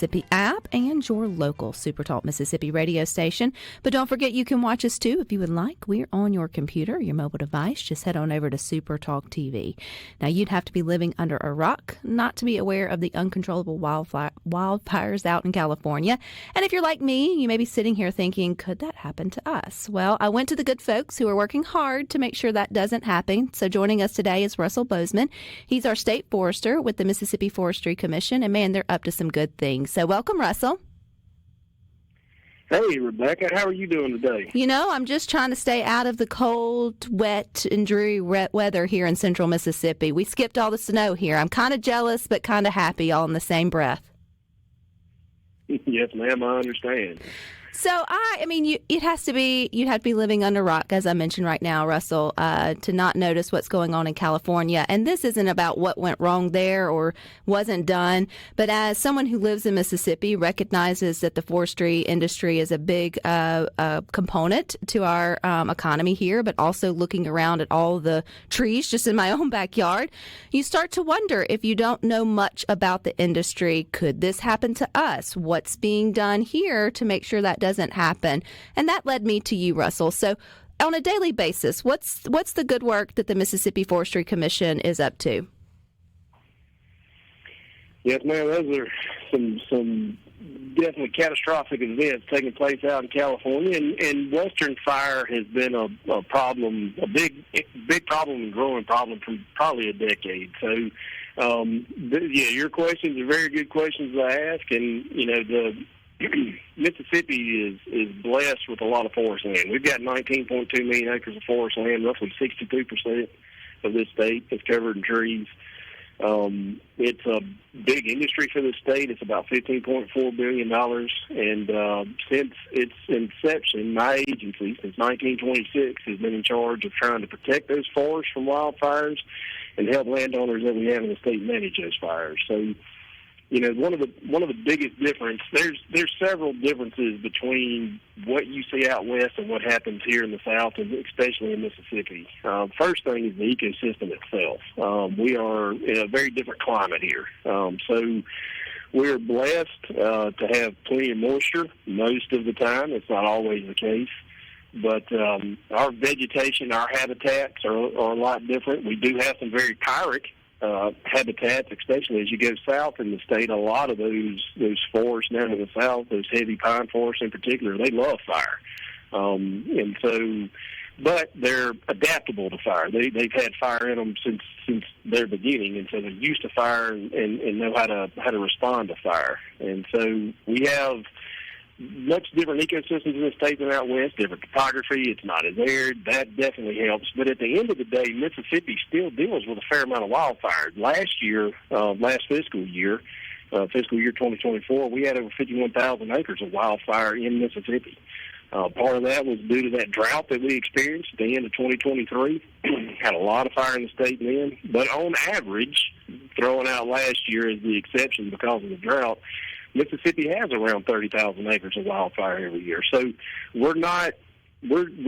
Mississippi app and your local SuperTalk Mississippi radio station. But don't forget, you can watch us too if you would like. We're on your computer, your mobile device. Just head on over to SuperTalk TV. Now, you'd have to be living under a rock not to be aware of the uncontrollable wildfires out in California. And if you're like me, you may be sitting here thinking, could that happen to us? Well, I went to the good folks who are working hard to make sure that doesn't happen. So joining us today is Russell Bozeman. He's our state forester with the Mississippi Forestry Commission, and man, they're up to some good things. So welcome, Russell. Hey, Rebecca. How are you doing today? You know, I'm just trying to stay out of the cold, wet, and dreary weather here in central Mississippi. We skipped all the snow here. I'm kind of jealous, but kind of happy all in the same breath. Yes, ma'am, I understand. So, you'd have to be living under a rock, as I mentioned right now, Russell, to not notice what's going on in California. And this isn't about what went wrong there or wasn't done, but as someone who lives in Mississippi, recognizes that the forestry industry is a big component to our economy here, but also looking around at all the trees just in my own backyard, you start to wonder, if you don't know much about the industry, could this happen to us? What's being done here to make sure that doesn't happen? And that led me to you, Russell. So on a daily basis, what's the good work that the Mississippi Forestry Commission is up to? Yes, ma'am, those are some definitely catastrophic events taking place out in California, and western fire has been a problem, a big problem and growing problem for probably a decade. So your questions are very good questions to ask, and the Mississippi is blessed with a lot of forest land. We've got 19.2 million acres of forest land. Roughly 62% of this state is covered in trees. It's a big industry for the state. It's about $15.4 billion. And since its inception, my agency, since 1926, has been in charge of trying to protect those forests from wildfires and help landowners that we have in the state manage those fires. So, one of the biggest difference, there's several differences between what you see out west and what happens here in the south, and especially in Mississippi. First thing is the ecosystem itself. We are in a very different climate here. So we're blessed to have plenty of moisture most of the time. It's not always the case. But our vegetation, our habitats are a lot different. We do have some very pyrrhic habitats, especially as you go south in the state. A lot of those forests down in the south, those heavy pine forests in particular, they love fire. But they're adaptable to fire. They've had fire in them since their beginning, and so they're used to fire and know how to respond to fire. And so we have much different ecosystems in the state than out west, different topography. It's not as arid. That definitely helps. But at the end of the day, Mississippi still deals with a fair amount of wildfires. Last fiscal year 2024, we had over 51,000 acres of wildfire in Mississippi. Part of that was due to that drought that we experienced at the end of 2023. Had a lot of fire in the state then. But on average, throwing out last year as the exception because of the drought, Mississippi has around 30,000 acres of wildfire every year. So we're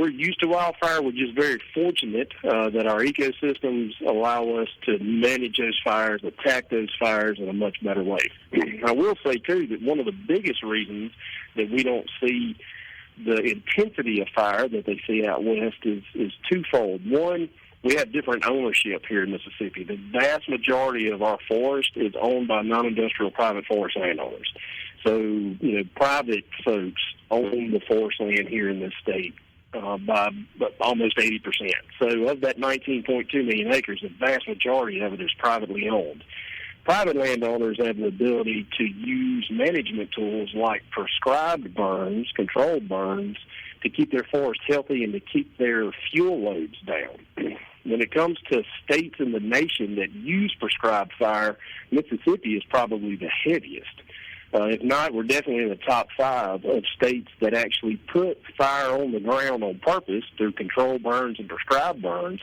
used to wildfire. We're just very fortunate that our ecosystems allow us to manage those fires, attack those fires in a much better way. I will say, too, that one of the biggest reasons that we don't see the intensity of fire that they see out west is twofold. One, we have different ownership here in Mississippi. The vast majority of our forest is owned by non-industrial private forest landowners. So, private folks own the forest land here in this state by almost 80%. So of that 19.2 million acres, the vast majority of it is privately owned. Private landowners have the ability to use management tools like prescribed burns, controlled burns, to keep their forest healthy and to keep their fuel loads down. When it comes to states in the nation that use prescribed fire, Mississippi is probably the heaviest. If not, we're definitely in the top 5 of states that actually put fire on the ground on purpose through controlled burns and prescribed burns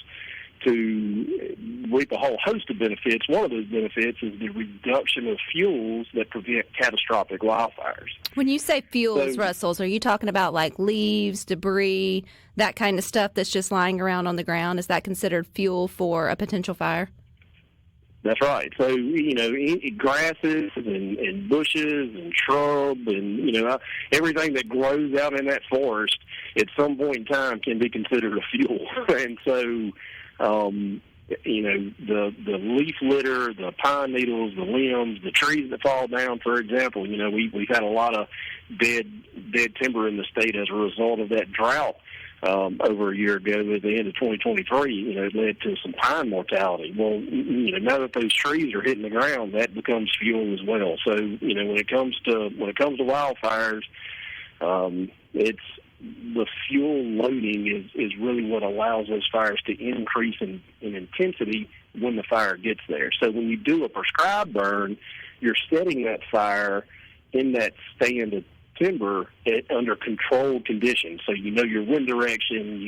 to reap a whole host of benefits. One of those benefits is the reduction of fuels that prevent catastrophic wildfires. When you say fuels, Russell, are you talking about like leaves, debris, that kind of stuff that's just lying around on the ground? Is that considered fuel for a potential fire? That's right. So, grasses and bushes and shrub and, everything that grows out in that forest at some point in time can be considered a fuel. And so, the leaf litter, the pine needles, the limbs, the trees that fall down, for example, we've had a lot of dead timber in the state as a result of that drought. Over a year ago, at the end of 2023, it led to some pine mortality. Well, now that those trees are hitting the ground, that becomes fuel as well. So, when it comes to wildfires, it's the fuel loading is really what allows those fires to increase in intensity when the fire gets there. So, when you do a prescribed burn, you're setting that fire in that stand of timber under controlled conditions. So your wind direction,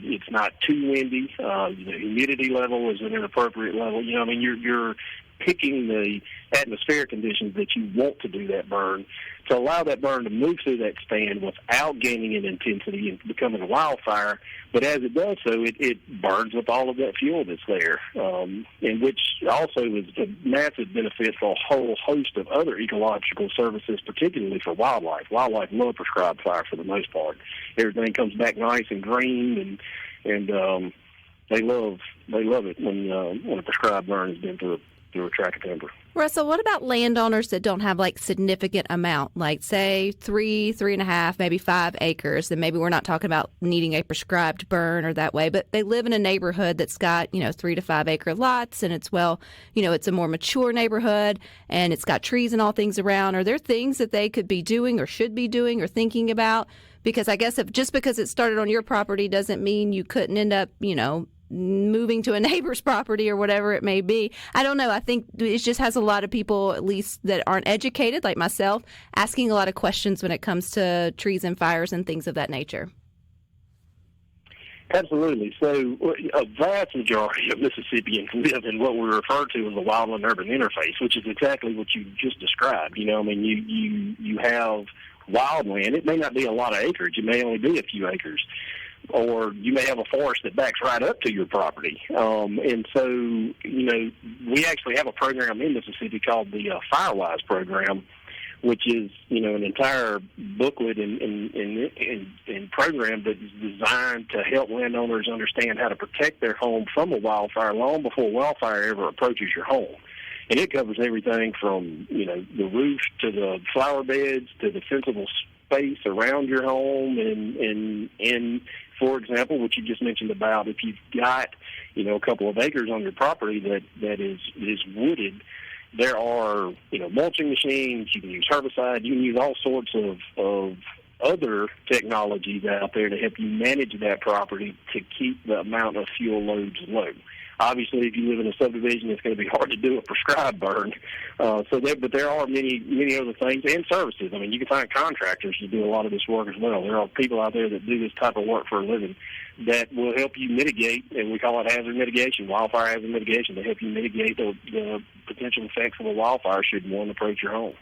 it's not too windy, the humidity level is at an appropriate level. You're picking the atmospheric conditions that you want to do that burn to allow that burn to move through that stand without gaining in intensity and becoming a wildfire. But as it does so, it burns up all of that fuel that's there, and which also is a massive benefit for a whole host of other ecological services, particularly for wildlife. Wildlife love prescribed fire for the most part. Everything comes back nice and green, and they love it when a prescribed burn has been through a tract of timber. Russell, what about landowners that don't have significant amount, like say 3.5, maybe 5 acres, and maybe we're not talking about needing a prescribed burn or that way, but they live in a neighborhood that's got 3 to 5 acre lots, and it's it's a more mature neighborhood, and it's got trees and all things around. Are there things that they could be doing or should be doing or thinking about? Because I guess just because it started on your property doesn't mean you couldn't end up moving to a neighbor's property or whatever it may be. I don't know. I think it just has a lot of people, at least that aren't educated, like myself, asking a lot of questions when it comes to trees and fires and things of that nature. Absolutely. So a vast majority of Mississippians live in what we refer to as the wildland-urban interface, which is exactly what you just described. You have wildland. It may not be a lot of acreage. It may only be a few acres. Or you may have a forest that backs right up to your property. And so, we actually have a program in Mississippi called the FireWise program, which is, an entire booklet and program that is designed to help landowners understand how to protect their home from a wildfire long before wildfire ever approaches your home. And it covers everything from, the roof to the flower beds to the sensible space around your home and for example, what you just mentioned about if you've got, a couple of acres on your property that is wooded, there are, mulching machines, you can use herbicide, you can use all sorts of other technologies out there to help you manage that property to keep the amount of fuel loads low. Obviously, if you live in a subdivision, it's going to be hard to do a prescribed burn. But there are many other things and services. You can find contractors to do a lot of this work as well. There are people out there that do this type of work for a living that will help you mitigate, and we call it hazard mitigation, wildfire hazard mitigation, to help you mitigate the potential effects of a wildfire should one approach your home.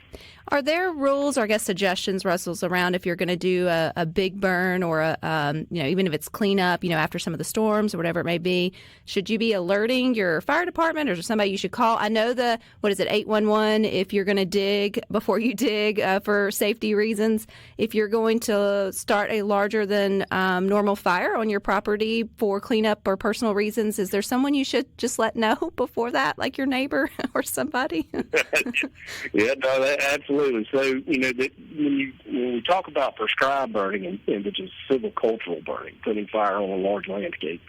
Are there rules or, I guess, suggestions, Russell, around if you're going to do a big burn or, even if it's cleanup, after some of the storms or whatever it may be, should you be alerting your fire department or is there somebody you should call? I know 811 if you're going to dig before you dig for safety reasons. If you're going to start a larger than normal fire on your property for cleanup or personal reasons, is there someone you should just let know before that, like your neighbor or somebody? Yeah, no, absolutely. So, when we talk about prescribed burning, and which is silvicultural burning, putting fire on a large landscape,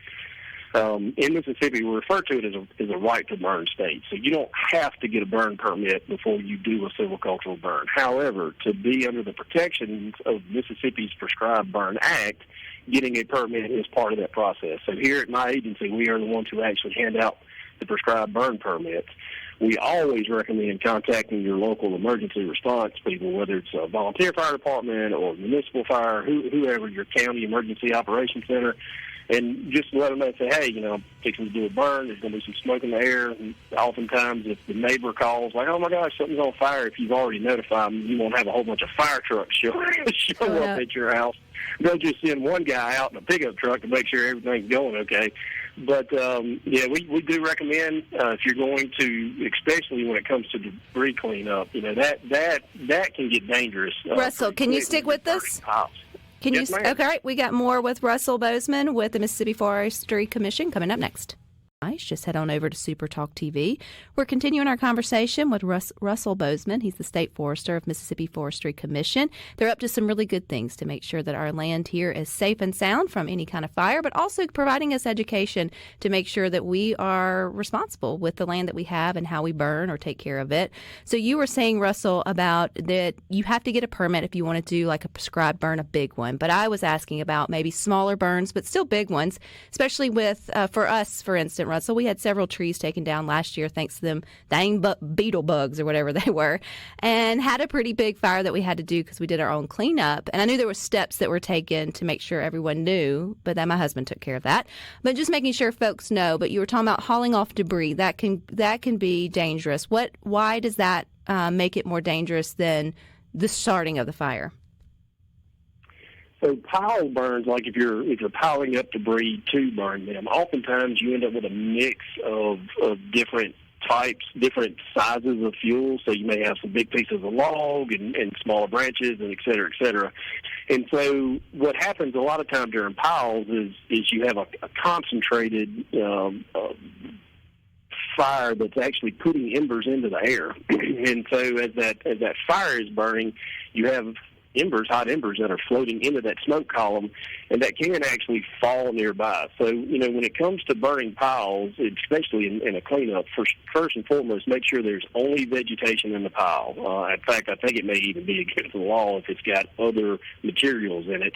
in Mississippi, we refer to it as a right to burn state. So you don't have to get a burn permit before you do a silvicultural burn. However, to be under the protections of Mississippi's Prescribed Burn Act, getting a permit is part of that process. So here at my agency, we are the ones who actually hand out the prescribed burn permits. We always recommend contacting your local emergency response people, whether it's a volunteer fire department or municipal fire, whoever, your county emergency operations center, and just let them know, say, hey, I'm fixing to do a burn. There's going to be some smoke in the air. And oftentimes, if the neighbor calls, like, oh, my gosh, something's on fire, if you've already notified them, you won't have a whole bunch of fire trucks show up at your house. They'll just send one guy out in a pickup truck to make sure everything's going okay. we do recommend if you're going to, especially when it comes to debris cleanup, that can get dangerous. Russell, can you stick with us? Can yes, you? ma'am. Okay, all right. We got more with Russell Bozeman with the Mississippi Forestry Commission coming up next. Just head on over to SuperTalk TV. We're continuing our conversation with Russell Bozeman. He's the State Forester of Mississippi Forestry Commission. They're up to some really good things to make sure that our land here is safe and sound from any kind of fire, but also providing us education to make sure that we are responsible with the land that we have and how we burn or take care of it. So you were saying, Russell, about that you have to get a permit if you want to do like a prescribed burn, a big one. But I was asking about maybe smaller burns, but still big ones, especially with, for us, for instance, Russell, we had several trees taken down last year thanks to them dang beetle bugs or whatever they were, and had a pretty big fire that we had to do because we did our own cleanup. And I knew there were steps that were taken to make sure everyone knew, but then my husband took care of that. But just making sure folks know. But you were talking about hauling off debris. That can be dangerous. Why does that make it more dangerous than the starting of the fire? So pile burns, like if you're piling up debris to burn them, oftentimes you end up with a mix of different types, different sizes of fuel. So you may have some big pieces of log and smaller branches and et cetera, et cetera. And so what happens a lot of times during piles is you have a concentrated fire that's actually putting embers into the air. And so as that fire is burning, you have hot embers that are floating into that smoke column, and that can actually fall nearby. So, when it comes to burning piles, especially in a cleanup, first and foremost, make sure there's only vegetation in the pile. In fact, I think it may even be against the law if it's got other materials in it,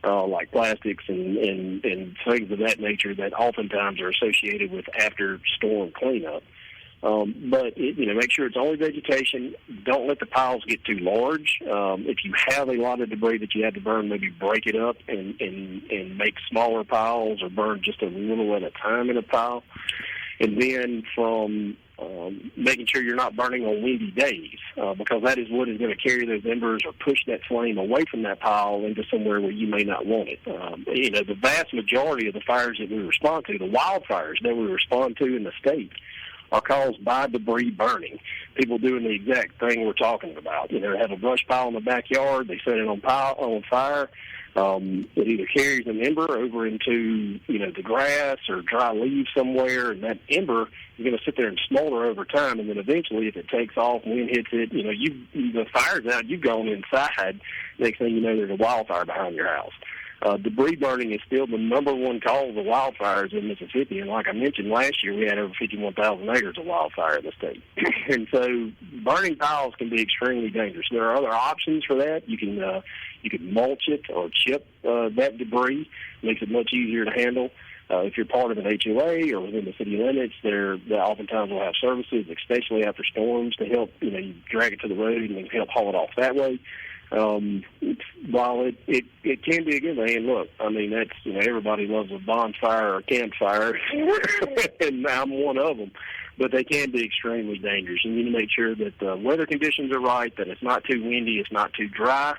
like plastics and things of that nature that oftentimes are associated with after storm cleanup. But make sure it's only vegetation. Don't let the piles get too large. If you have a lot of debris that you have to burn, maybe break it up and make smaller piles or burn just a little at a time in a pile. And then from making sure you're not burning on windy days, because that is what is going to carry those embers or push that flame away from that pile into somewhere where you may not want it. The vast majority of the fires that we respond to, the wildfires that we respond to in the state, are caused by debris burning. People doing the exact thing we're talking about. They have a brush pile in the backyard, they set it on fire. It either carries an ember over into, the grass or dry leaves somewhere, and that ember is going to sit there and smolder over time, and then eventually if it takes off, wind hits it, the fire's out, you've gone inside. Next thing you know, there's a wildfire behind your house. Debris burning is still the number one cause of wildfires in Mississippi, and like I mentioned, last year we had over 51,000 acres of wildfire in the state. And so burning piles can be extremely dangerous. There are other options for that. You can mulch it or chip that debris. Makes it much easier to handle. If you're part of an HOA or within the city limits, they oftentimes will have services, especially after storms, to help, you drag it to the road and help haul it off that way. While it can be a good thing, and look, that's, everybody loves a bonfire or a campfire, and I'm one of them, but they can be extremely dangerous. And you need to make sure that the weather conditions are right, that it's not too windy, it's not too dry,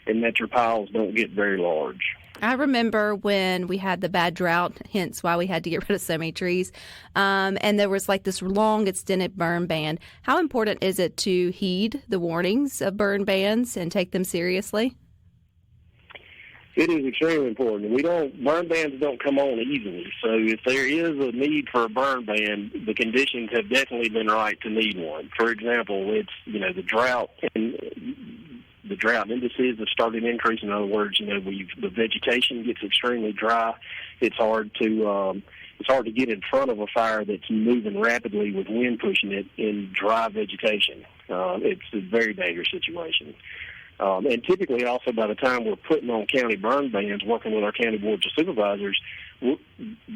and that your piles don't get very large. I remember when we had the bad drought, hence why we had to get rid of so many trees, and there was like this long extended burn ban. How important is it to heed the warnings of burn bans and take them seriously? It is extremely important. Burn bans don't come on easily. So if there is a need for a burn ban, the conditions have definitely been right to need one. For example, it's, the drought and the drought indices have started increasing. In other words, the vegetation gets extremely dry. It's hard to get in front of a fire that's moving rapidly with wind pushing it in dry vegetation. It's a very dangerous situation. And typically also by the time we're putting on county burn bans, working with our county boards of supervisors,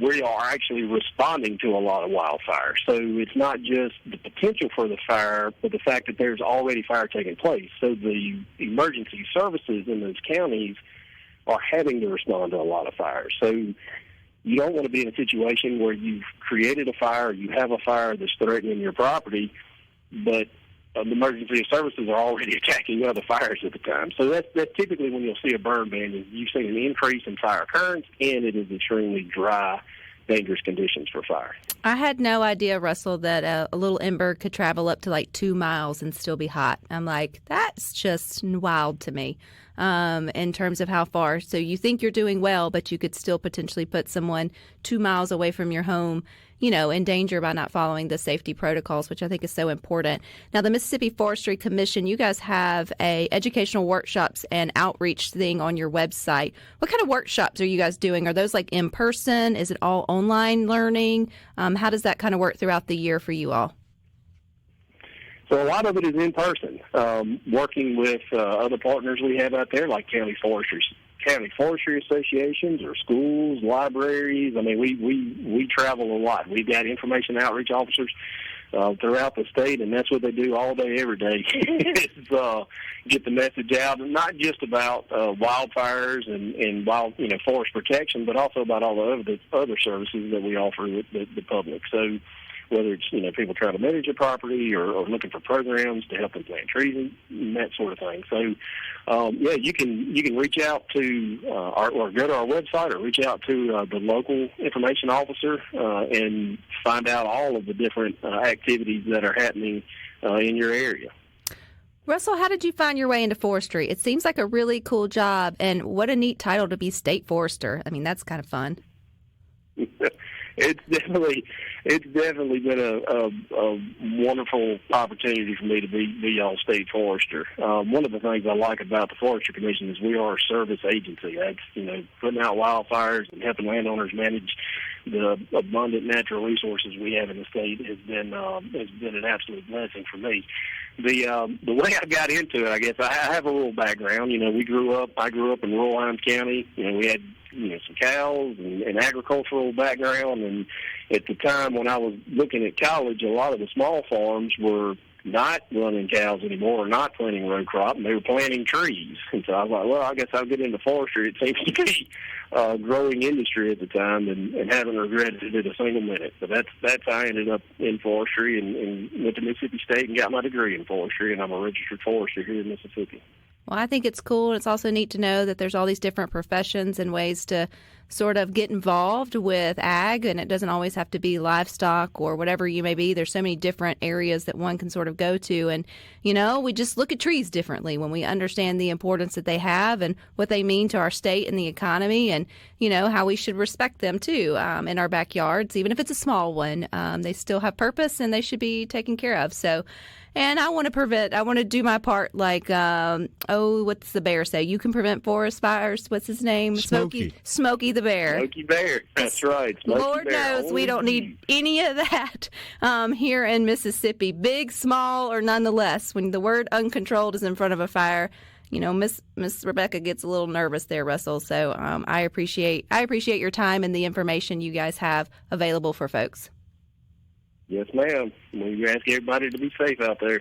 we are actually responding to a lot of wildfires. So it's not just the potential for the fire, but the fact that there's already fire taking place. So the emergency services in those counties are having to respond to a lot of fires. So you don't want to be in a situation where you've created a fire, you have a fire that's threatening your property, but the emergency services are already attacking other fires at the time. So that's typically when you'll see a burn ban. You've seen an increase in fire occurrence, and it is extremely dry dangerous conditions for fire. I had no idea, Russell, that a little ember could travel up to like 2 miles and still be hot. I'm like, that's just wild to me in terms of how far. So you think you're doing well, but you could still potentially put someone 2 miles away from your home, in danger by not following the safety protocols, which I think is so important. Now, the Mississippi Forestry Commission, you guys have a educational workshops and outreach thing on your website. What kind of workshops are you guys doing? Are those like in person? Is it all online learning? How does that kind of work throughout the year for you all? So a lot of it is in person, working with other partners we have out there, like county forestry associations or schools, libraries. I mean, we travel a lot. We've got information outreach officers throughout the state, and that's what they do all day, every day, is get the message out, and not just about wildfires and forest protection, but also about all the other services that we offer the public. So whether it's people trying to manage their property or looking for programs to help them plant trees and that sort of thing. So you can reach out to or go to our website or reach out to the local information officer and find out all of the different activities that are happening in your area. Russell, how did you find your way into forestry? It seems like a really cool job, and what a neat title to be state forester. I mean, that's kind of fun. It's definitely been a wonderful opportunity for me to be all state forester. One of the things I like about the Forestry Commission is we are a service agency. That's putting out wildfires and helping landowners manage the abundant natural resources we have in the state has been an absolute blessing for me. The way I got into it, I guess I have a rural background. I grew up in rural Lyons County. We had some cows and agricultural background, and at the time when I was looking at college, a lot of the small farms were not running cows anymore, or not planting row crop, and they were planting trees. And so I was like, well, I guess I'll get into forestry. It seems to be a growing industry at the time, and haven't regretted it a single minute. But that's how I ended up in forestry and went to Mississippi State and got my degree in forestry, and I'm a registered forester here in Mississippi. Well, I think it's cool, and it's also neat to know that there's all these different professions and ways to sort of get involved with ag, and it doesn't always have to be livestock or whatever you may be. There's so many different areas that one can sort of go to, and, we just look at trees differently when we understand the importance that they have and what they mean to our state and the economy, and, how we should respect them, too, in our backyards. Even if it's a small one, they still have purpose, and they should be taken care of. So, and I want to do my part like, what's the bear say? You can prevent forest fires. What's his name? Smokey the bear. Smokey Bear. That's right. Smokey Lord Bear. knows we don't need any of that here in Mississippi. Big, small, or nonetheless, when the word uncontrolled is in front of a fire, Miss Rebecca gets a little nervous there, Russell. So I appreciate your time and the information you guys have available for folks. Yes, ma'am. We ask everybody to be safe out there.